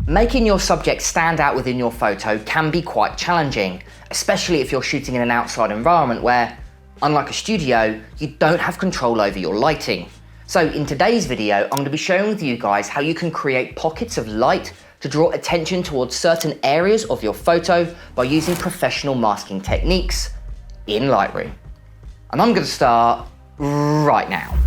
Making your subject stand out within your photo can be quite challenging, especially if you're shooting in an outside environment where, unlike a studio, you don't have control over your lighting. So in today's video, I'm going to be sharing with you guys how you can create pockets of light to draw attention towards certain areas of your photo by using professional masking techniques in Lightroom. And I'm going to start right now.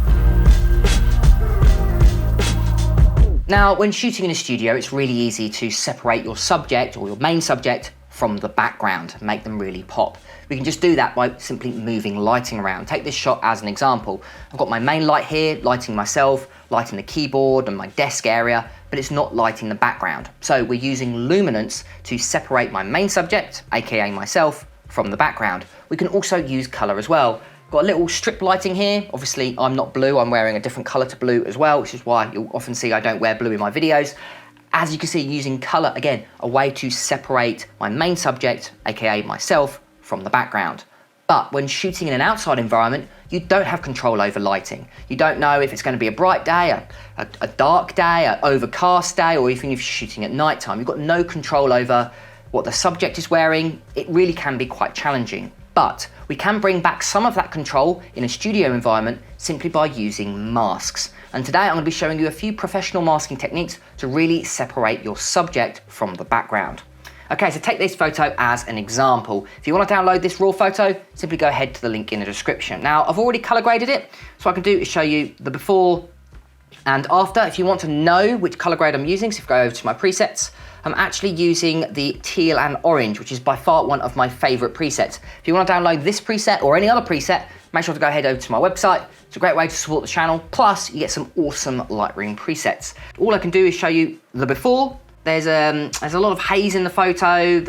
Now, when shooting in a studio, it's really easy to separate your subject or your main subject from the background and make them really pop. We can just do that by simply moving lighting around. Take this shot as an example. I've got my main light here, lighting myself, lighting the keyboard and my desk area, but it's not lighting the background. So we're using luminance to separate my main subject, aka myself, from the background. We can also use color as well. Got a little strip lighting here. Obviously, I'm not blue. I'm wearing a different color to blue as well, which is why you'll often see I don't wear blue in my videos. As you can see, using color, again, a way to separate my main subject, aka myself, from the background. But when shooting in an outside environment, you don't have control over lighting. You don't know if it's going to be a bright day, a dark day, an overcast day, or even if you're shooting at nighttime. You've got no control over what the subject is wearing. It really can be quite challenging. But we can bring back some of that control in a studio environment simply by using masks. And today I'm going to be showing you a few professional masking techniques to really separate your subject from the background. Okay, so take this photo as an example. If you want to download this raw photo, simply go ahead to the link in the description. Now, I've already color graded it, so what I can do is show you the before and after. If you want to know which color grade I'm using, so if you go over to my presets, I'm actually using the teal and orange, which is by far one of my favorite presets. If you want to download this preset or any other preset, make sure to go ahead over to my website. It's a great way to support the channel. Plus, you get some awesome Lightroom presets. All I can do is show you the before. There's a lot of haze in the photo.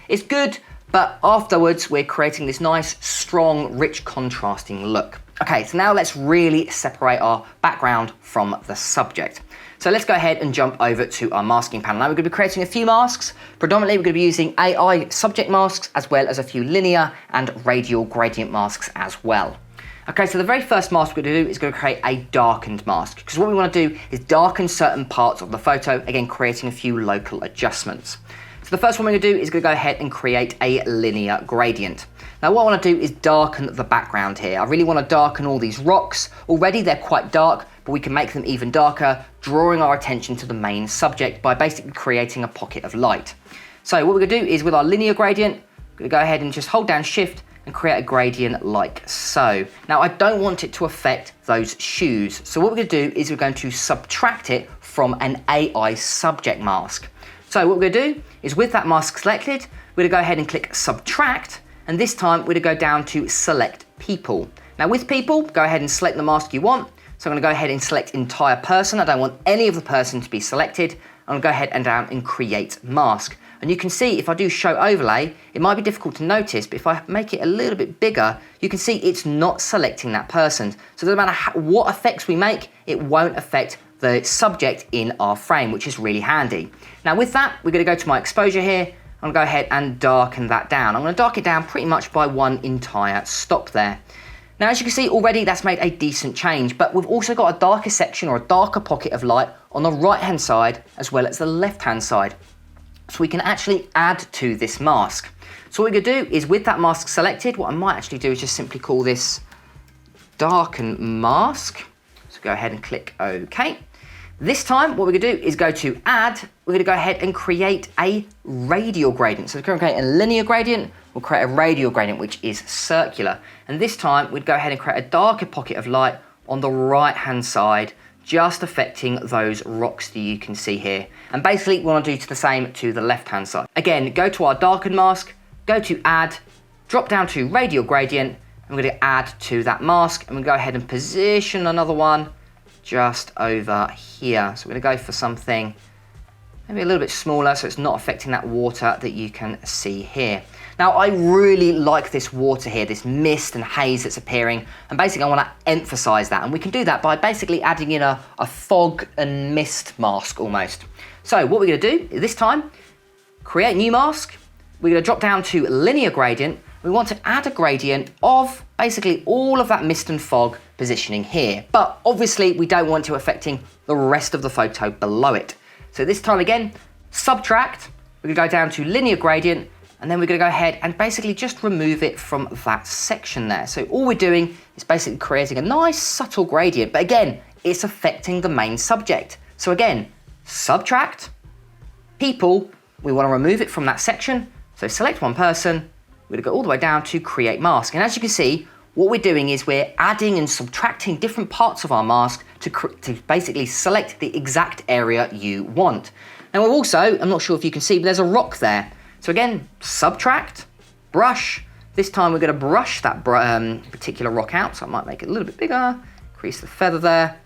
It's good, but afterwards we're creating this nice, strong, rich, contrasting look. Okay, so now let's really separate our background from the subject. So let's go ahead and jump over to our masking panel. Now we're going to be creating a few masks. Predominantly we're going to be using AI subject masks as well as a few linear and radial gradient masks as well. Okay, so the very first mask we're going to do is going to create a darkened mask, because what we want to do is darken certain parts of the photo, again creating a few local adjustments. So the first one we're going to do is going to go ahead and create a linear gradient. Now what I want to do is darken the background here. I really want to darken all these rocks. Already they're quite dark, but we can make them even darker, drawing our attention to the main subject by basically creating a pocket of light. So what we're going to do is with our linear gradient, we're going to go ahead and just hold down Shift and create a gradient like so. Now I don't want it to affect those shoes. So what we're going to do is we're going to subtract it from an AI subject mask. So what we're going to do is with that mask selected, we're going to go ahead and click Subtract. And this time we're going to go down to Select People. Now with people, go ahead and select the mask you want. So I'm going to go ahead and select entire person. I don't want any of the person to be selected. I'm going to go ahead and down and create mask. And you can see if I do show overlay, it might be difficult to notice, but if I make it a little bit bigger, you can see it's not selecting that person. So it doesn't matter what effects we make, it won't affect the subject in our frame, which is really handy. Now with that, we're going to go to my exposure here. I'm going to go ahead and darken that down. I'm going to darken it down pretty much by one entire stop there. Now, as you can see already, that's made a decent change, but we've also got a darker section or a darker pocket of light on the right-hand side as well as the left-hand side. So we can actually add to this mask. So what we're going to do is with that mask selected, what I might actually do is just simply call this darken mask. So go ahead and click OK. This time, what we're going to do is go to Add. We're going to go ahead and create a radial gradient. So we're going to create a linear gradient. We'll create a radial gradient, which is circular. And this time, we'd go ahead and create a darker pocket of light on the right-hand side, just affecting those rocks that you can see here. And basically, we want to do the same to the left-hand side. Again, go to our darken mask, go to Add, drop down to radial gradient, and we're going to add to that mask. And we'll go ahead and position another one just over here. So we're going to go for something maybe a little bit smaller so it's not affecting that water that you can see here. Now I really like this water here, this mist and haze that's appearing, and basically I want to emphasize that, and we can do that by basically adding in a fog and mist mask almost. So what we're going to do this time, create new mask. We're going to drop down to linear gradient. We want to add a gradient of basically all of that mist and fog positioning here, but obviously we don't want to affecting the rest of the photo below it. So this time again, subtract, we're gonna go down to linear gradient, and then we're gonna go ahead and basically just remove it from that section there. So all we're doing is basically creating a nice subtle gradient, but again, it's affecting the main subject. So again, subtract, people, we wanna remove it from that section. So select one person, we're gonna go all the way down to create mask. And as you can see, what we're doing is we're adding and subtracting different parts of our mask to basically select the exact area you want. Now we're also, I'm not sure if you can see, but there's a rock there. So again, subtract, brush. This time we're gonna brush that particular rock out. So I might make it a little bit bigger, increase the feather there.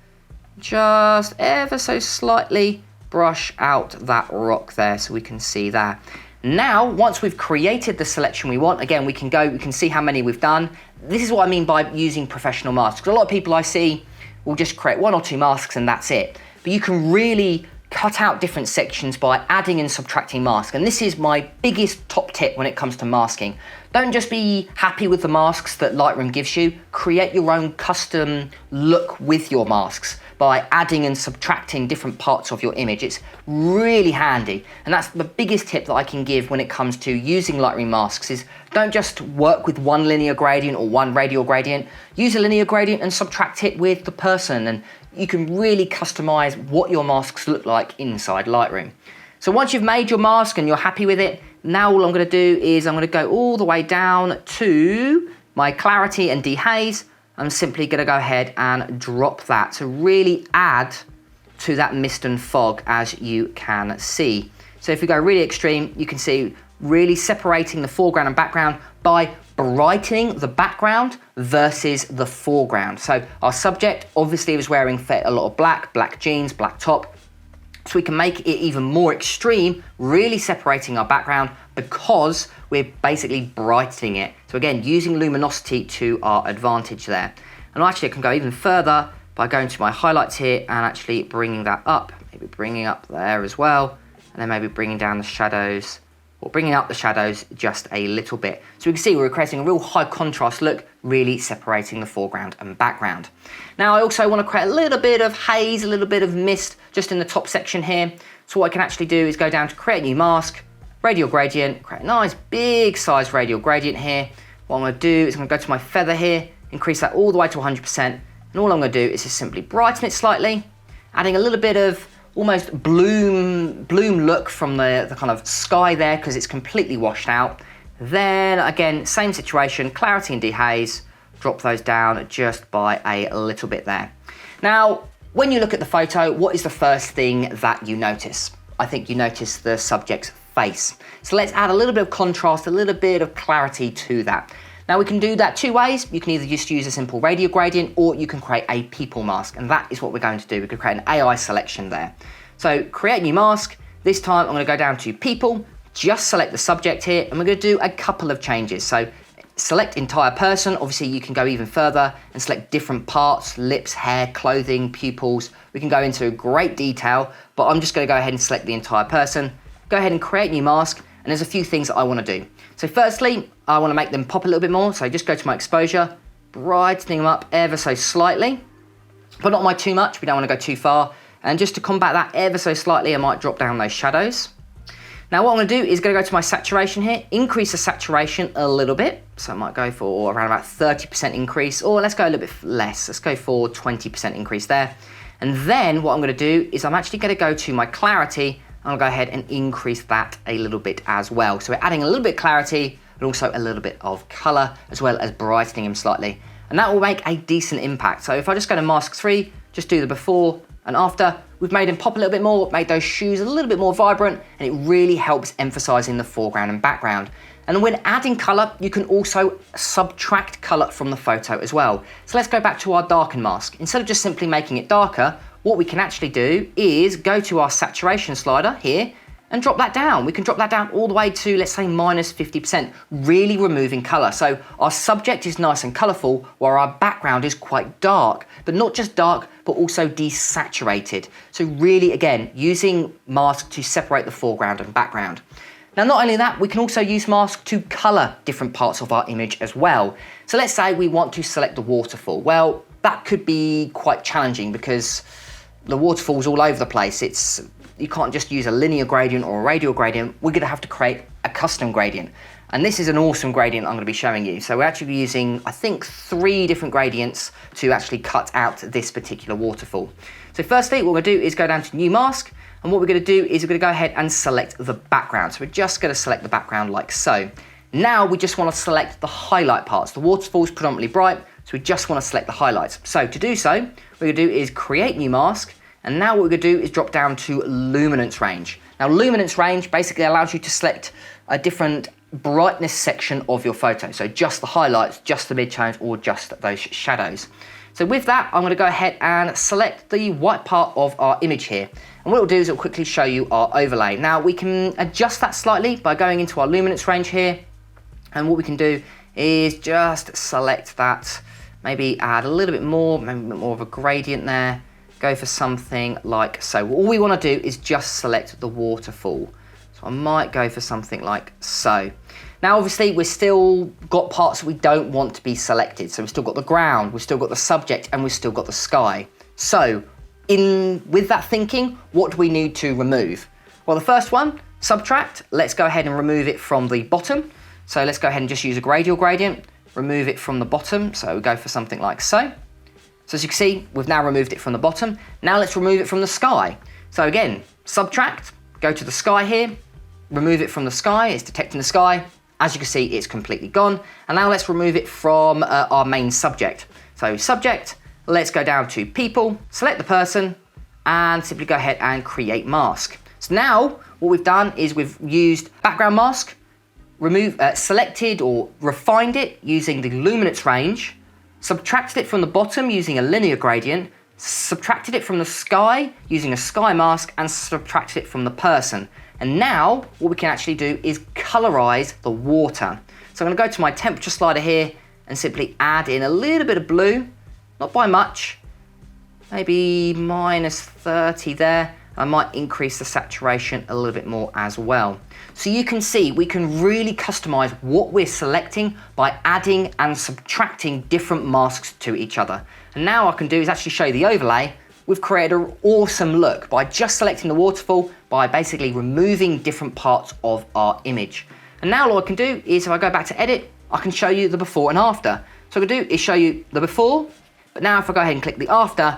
Just ever so slightly brush out that rock there so we can see that. Now, once we've created the selection we want, again, we can see how many we've done. This is what I mean by using professional masks. A lot of people I see will just create 1 or 2 masks and that's it. But you can really cut out different sections by adding and subtracting masks. And this is my biggest top tip when it comes to masking. Don't just be happy with the masks that Lightroom gives you. Create your own custom look with your masks by adding and subtracting different parts of your image. It's really handy. And that's the biggest tip that I can give when it comes to using Lightroom masks is don't just work with one linear gradient or one radial gradient. Use a linear gradient and subtract it with the person, and you can really customize what your masks look like inside Lightroom. So once you've made your mask and you're happy with it, now all I'm gonna do is I'm gonna go all the way down to my clarity and dehaze. I'm simply gonna go ahead and drop that to really add to that mist and fog, as you can see. So if we go really extreme, you can see really separating the foreground and background by brightening the background versus the foreground. So our subject obviously was wearing a lot of black jeans, black top. So we can make it even more extreme, really separating our background because we're basically brightening it. So again, using luminosity to our advantage there. And actually I can go even further by going to my highlights here and actually bringing that up, maybe bringing up there as well, and then maybe bringing down the shadows, or bringing up the shadows just a little bit. So we can see we're creating a real high contrast look, really separating the foreground and background. Now I also want to create a little bit of haze, a little bit of mist just in the top section here. So what I can actually do is go down to create new mask, radial gradient, create a nice big size radial gradient here. What I'm going to do is I'm going to go to my feather here, increase that all the way to 100%. And all I'm going to do is just simply brighten it slightly, adding a little bit of almost bloom look from the kind of sky there because it's completely washed out. Then again, same situation, clarity and dehaze, drop those down just by a little bit there. Now, when you look at the photo, what is the first thing that you notice? I think you notice the subject's face. So let's add a little bit of contrast, a little bit of clarity to that. Now we can do that 2 ways. You can either just use a simple radial gradient or you can create a people mask, and that is what we're going to do. We could create an AI selection there. So create new mask. This time I'm going to go down to people, just select the subject here, and we're going to do a couple of changes. So select entire person. Obviously you can go even further and select different parts, lips, hair, clothing, pupils. We can go into great detail, but I'm just going to go ahead and select the entire person. Go ahead and create new mask, and there's a few things that I want to do. So firstly, I want to make them pop a little bit more. So just go to my exposure, brightening them up ever so slightly, but not too much. We don't want to go too far. And just to combat that ever so slightly, I might drop down those shadows. Now what I'm going to do is going to go to my saturation here, increase the saturation a little bit. So I might go for around about 30% increase, or let's go a little bit less. Let's go for 20% increase there. And then what I'm going to do is I'm actually going to go to my clarity. I'll go ahead and increase that a little bit as well. So we're adding a little bit of clarity, but also a little bit of color, as well as brightening him slightly. And that will make a decent impact. So if I just go to mask 3, just do the before and after, we've made him pop a little bit more, made those shoes a little bit more vibrant, and it really helps emphasizing the foreground and background. And when adding color, you can also subtract color from the photo as well. So let's go back to our darken mask. Instead of just simply making it darker, what we can actually do is go to our saturation slider here and drop that down. We can drop that down all the way to, let's say, minus 50%, really removing color. So our subject is nice and colorful, while our background is quite dark, but not just dark, but also desaturated. So really, again, using mask to separate the foreground and background. Now, not only that, we can also use mask to color different parts of our image as well. So let's say we want to select the waterfall. Well, that could be quite challenging because the waterfall's all over the place. It's you can't just use a linear gradient or a radial gradient. We're gonna have to create a custom gradient. And this is an awesome gradient I'm gonna be showing you. So we're actually using, I think, 3 different gradients to actually cut out this particular waterfall. So firstly, what we're gonna do is go down to New Mask, and what we're gonna do is we're gonna go ahead and select the background. So we're just gonna select the background like so. Now we just wanna select the highlight parts. The waterfall's predominantly bright, so we just wanna select the highlights. So to do so, what we're gonna do is create New Mask, and now what we're gonna do is drop down to Luminance Range. Now Luminance Range basically allows you to select a different brightness section of your photo. So just the highlights, just the midtones, or just those shadows. So with that, I'm gonna go ahead and select the white part of our image here. And what it'll do is it'll quickly show you our overlay. Now we can adjust that slightly by going into our luminance range here. And what we can do is just select that, maybe add a little bit more, maybe a bit more of a gradient there. Go for something like so. All we wanna do is just select the waterfall. So I might go for something like so. Now obviously we've still got parts that we don't want to be selected. So we've still got the ground, we've still got the subject, and we've still got the sky. So with that thinking, what do we need to remove? Well, the first one, subtract. Let's go ahead and remove it from the bottom. So let's go ahead and just use a radial gradient, remove it from the bottom. So we go for something like so. So as you can see, we've now removed it from the bottom. Now let's remove it from the sky. So again, subtract, go to the sky here, remove it from the sky, it's detecting the sky. As you can see, it's completely gone. And now let's remove it from our main subject. So subject, let's go down to people, select the person, and simply go ahead and create mask. So now what we've done is we've used background mask, selected or refined it using the luminance range, subtracted it from the bottom using a linear gradient, subtracted it from the sky using a sky mask, and subtracted it from the person. And now what we can actually do is colorize the water. So I'm gonna go to my temperature slider here and simply add in a little bit of blue, not by much, maybe -30 there. I might increase the saturation a little bit more as well. So you can see we can really customize what we're selecting by adding and subtracting different masks to each other. And now what I can do is actually show you the overlay. We've created an awesome look by just selecting the waterfall, by basically removing different parts of our image. And now all I can do is if I go back to edit, I can show you the before and after. So what I can do is show you the before, but now if I go ahead and click the after,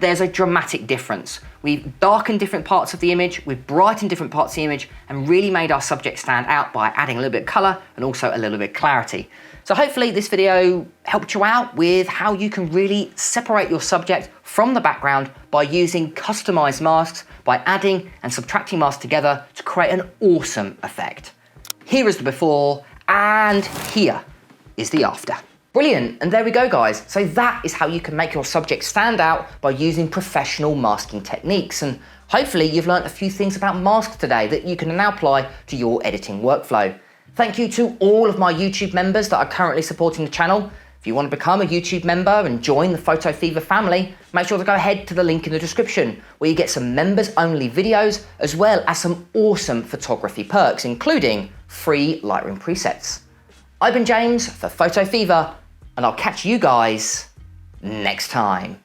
there's a dramatic difference. We've darkened different parts of the image, we've brightened different parts of the image, and really made our subject stand out by adding a little bit of color and also a little bit of clarity. So hopefully this video helped you out with how you can really separate your subject from the background by using customized masks, by adding and subtracting masks together to create an awesome effect. Here is the before, and here is the after. Brilliant, and there we go guys. So that is how you can make your subject stand out by using professional masking techniques. And hopefully you've learned a few things about masks today that you can now apply to your editing workflow. Thank you to all of my YouTube members that are currently supporting the channel. If you want to become a YouTube member and join the Photo Fever family, make sure to go ahead to the link in the description where you get some members only videos as well as some awesome photography perks, including free Lightroom presets. I've been James for Photo Fever, and I'll catch you guys next time.